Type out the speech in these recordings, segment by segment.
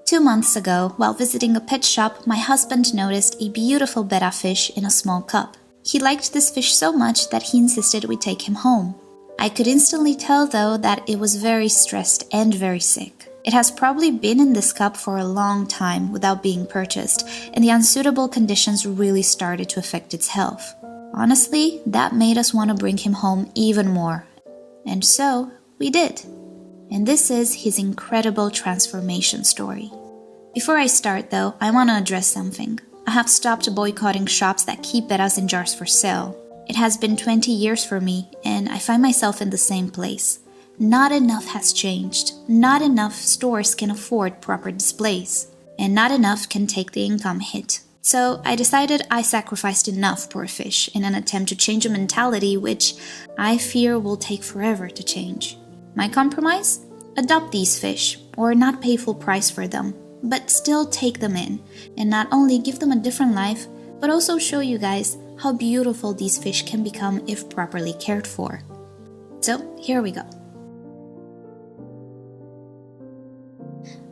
2 months ago, while visiting a pet shop, my husband noticed a beautiful Betta fish in a small cup. He liked this fish so much that he insisted we take him home. I could instantly tell, though, that it was very stressed and very sick. It has probably been in this cup for a long time without being purchased, and the unsuitable conditions really started to affect its health. Honestly, that made us want to bring him home even more. And so, we did. And this is his incredible transformation story. Before I start, though, I want to address something. I have stopped boycotting shops that keep Bettas in jars for sale. It has been 20 years for me, and I find myself in the same place. Not enough has changed. Not enough stores can afford proper displays. And not enough can take the income hit. So I decided I sacrificed enough for a fish in an attempt to change a mentality which I fear will take forever to change. My compromise? Adopt these fish, or not pay full price for them, but still take them in, and not only give them a different life, but also show you guys how beautiful these fish can become if properly cared for. So, here we go.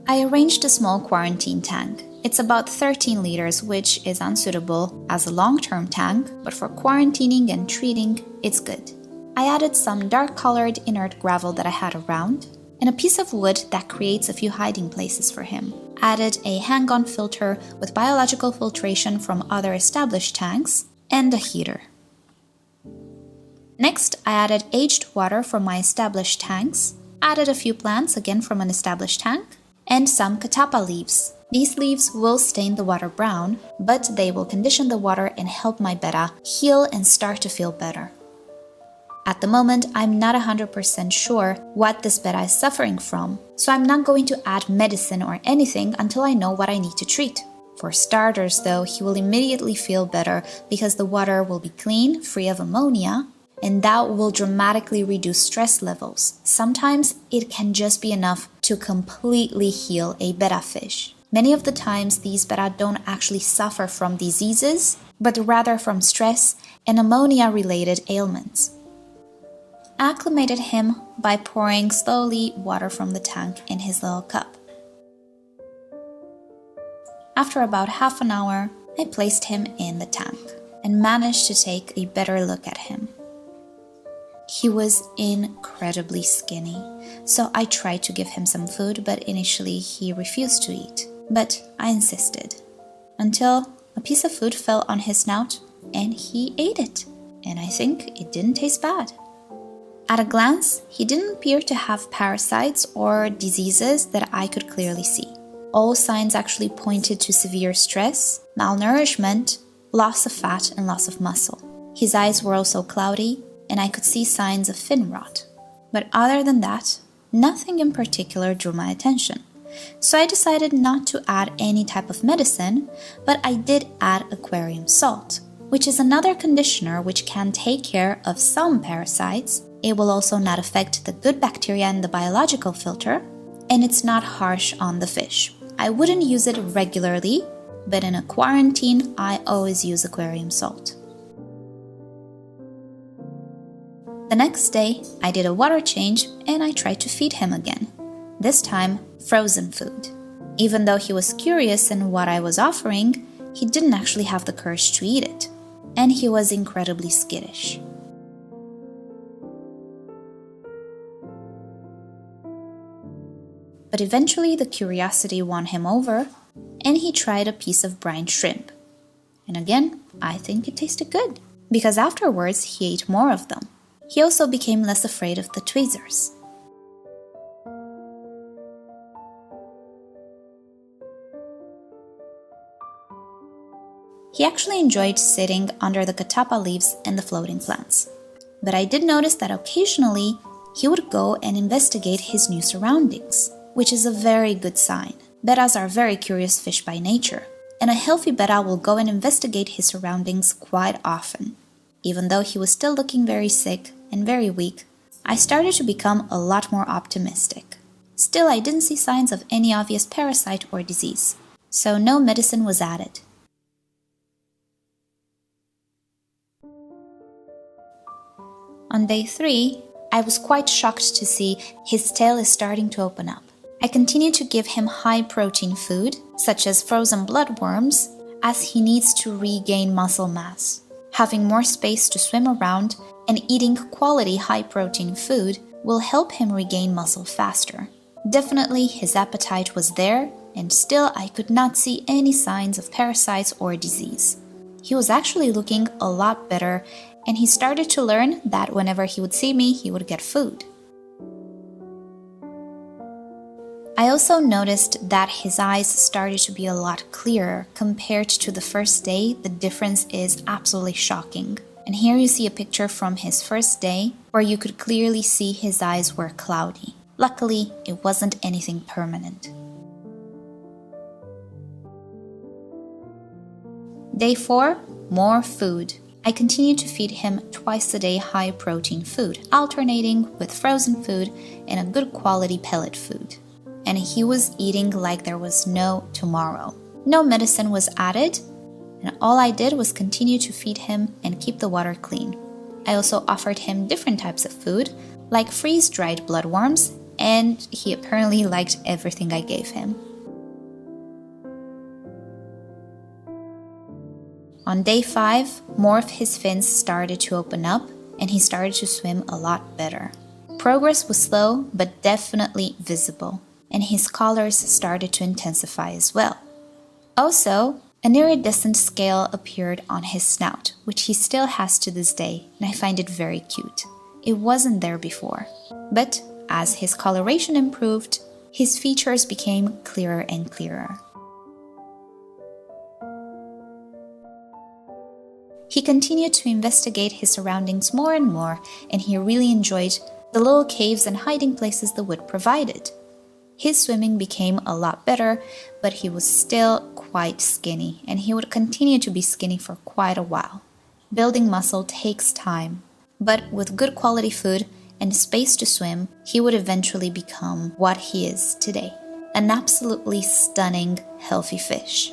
I arranged a small quarantine tank. It's about 13 liters, which is unsuitable as a long-term tank, but for quarantining and treating, it's good. I added some dark-colored inert gravel that I had around, and a piece of wood that creates a few hiding places for him. Added a hang-on filter with biological filtration from other established tanks, and a heater. Next, I added aged water from my established tanks, added a few plants again from an established tank, and some catappa leaves. These leaves will stain the water brown, but they will condition the water and help my Betta heal and start to feel better. At the moment, I'm not 100% sure what this Betta is suffering from, so I'm not going to add medicine or anything until I know what I need to treat. For starters, though, he will immediately feel better because the water will be clean, free of ammonia, and that will dramatically reduce stress levels. Sometimes it can just be enough to completely heal a Betta fish. Many of the times, these Betta don't actually suffer from diseases, but rather from stress and ammonia-related ailments. I acclimated him by pouring slowly water from the tank in his little cup. After about half an hour, I placed him in the tank and managed to take a better look at him. He was incredibly skinny, so I tried to give him some food, but initially he refused to eat. But I insisted, until a piece of food fell on his snout and he ate it, and I think it didn't taste bad. At a glance, he didn't appear to have parasites or diseases that I could clearly see. All signs actually pointed to severe stress, malnourishment, loss of fat, and loss of muscle. His eyes were also cloudy, and I could see signs of fin rot. But other than that, nothing in particular drew my attention. So I decided not to add any type of medicine, but I did add aquarium salt, which is another conditioner which can take care of some parasites. It will also not affect the good bacteria in the biological filter, and it's not harsh on the fish. I wouldn't use it regularly, but in a quarantine, I always use aquarium salt. The next day, I did a water change and I tried to feed him again. This time, frozen food. Even though he was curious in what I was offering, he didn't actually have the courage to eat it, and he was incredibly skittish. But eventually the curiosity won him over, and he tried a piece of brine shrimp. And again, I think it tasted good, because afterwards he ate more of them. He also became less afraid of the tweezers. He actually enjoyed sitting under the catappa leaves and the floating plants. But I did notice that occasionally he would go and investigate his new surroundings, which is a very good sign. Bettas are very curious fish by nature, and a healthy Betta will go and investigate his surroundings quite often. Even though he was still looking very sick and very weak, I started to become a lot more optimistic. Still, I didn't see signs of any obvious parasite or disease, so no medicine was added. On day 3, I was quite shocked to see his tail is starting to open up. I continue to give him high-protein food, such as frozen bloodworms, as he needs to regain muscle mass. Having more space to swim around and eating quality high-protein food will help him regain muscle faster. Definitely his appetite was there, and still I could not see any signs of parasites or disease. He was actually looking a lot better, and he started to learn that whenever he would see me, he would get food. I also noticed that his eyes started to be a lot clearer compared to the first day. The difference is absolutely shocking. And here you see a picture from his first day where you could clearly see his eyes were cloudy. Luckily, it wasn't anything permanent. Day 4, more food. I continue to feed him twice a day high-protein food, alternating with frozen food and a good quality pellet food. And he was eating like there was no tomorrow. No medicine was added, and all I did was continue to feed him and keep the water clean. I also offered him different types of food, like freeze-dried bloodworms, and he apparently liked everything I gave him. On day 5, more of his fins started to open up, and he started to swim a lot better. Progress was slow, but definitely visible, and his colors started to intensify as well. Also, an iridescent scale appeared on his snout, which he still has to this day, and I find it very cute. It wasn't there before. But as his coloration improved, his features became clearer and clearer. He continued to investigate his surroundings more and more, and he really enjoyed the little caves and hiding places the wood provided. His swimming became a lot better, but he was still quite skinny, and he would continue to be skinny for quite a while. Building muscle takes time, but with good quality food and space to swim, he would eventually become what he is today, an absolutely stunning, healthy fish.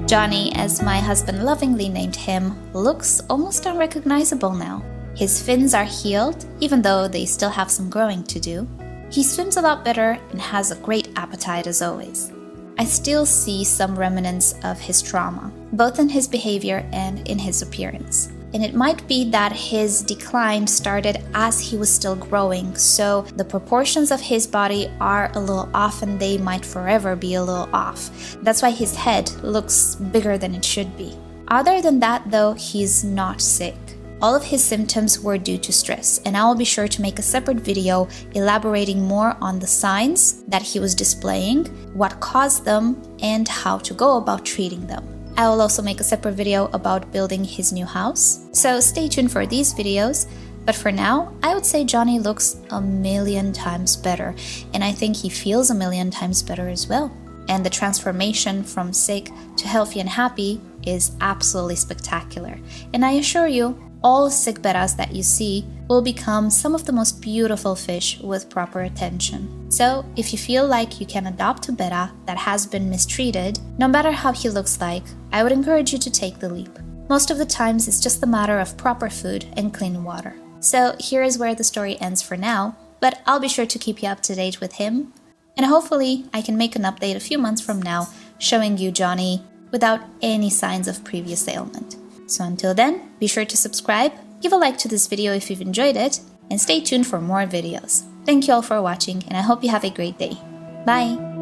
Johnny, as my husband lovingly named him, looks almost unrecognizable now. His fins are healed, even though they still have some growing to do. He swims a lot better and has a great appetite as always. I still see some remnants of his trauma, both in his behavior and in his appearance. And it might be that his decline started as he was still growing, so the proportions of his body are a little off and they might forever be a little off. That's why his head looks bigger than it should be. Other than that though, he's not sick. All of his symptoms were due to stress, and I will be sure to make a separate video elaborating more on the signs that he was displaying, what caused them, and how to go about treating them. I will also make a separate video about building his new house, so stay tuned for these videos. But for now, I would say Johnny looks a million times better, and I think he feels a million times better as well. And the transformation from sick to healthy and happy is absolutely spectacular. And I assure you, all sick bettas that you see will become some of the most beautiful fish with proper attention. So if you feel like you can adopt a betta that has been mistreated, no matter how he looks like, I would encourage you to take the leap. Most of the times it's just a matter of proper food and clean water. So here is where the story ends for now, but I'll be sure to keep you up to date with him, and hopefully I can make an update a few months from now showing you Johnny without any signs of previous ailment. So until then, be sure to subscribe, give a like to this video if you've enjoyed it, and stay tuned for more videos. Thank you all for watching, and I hope you have a great day. Bye!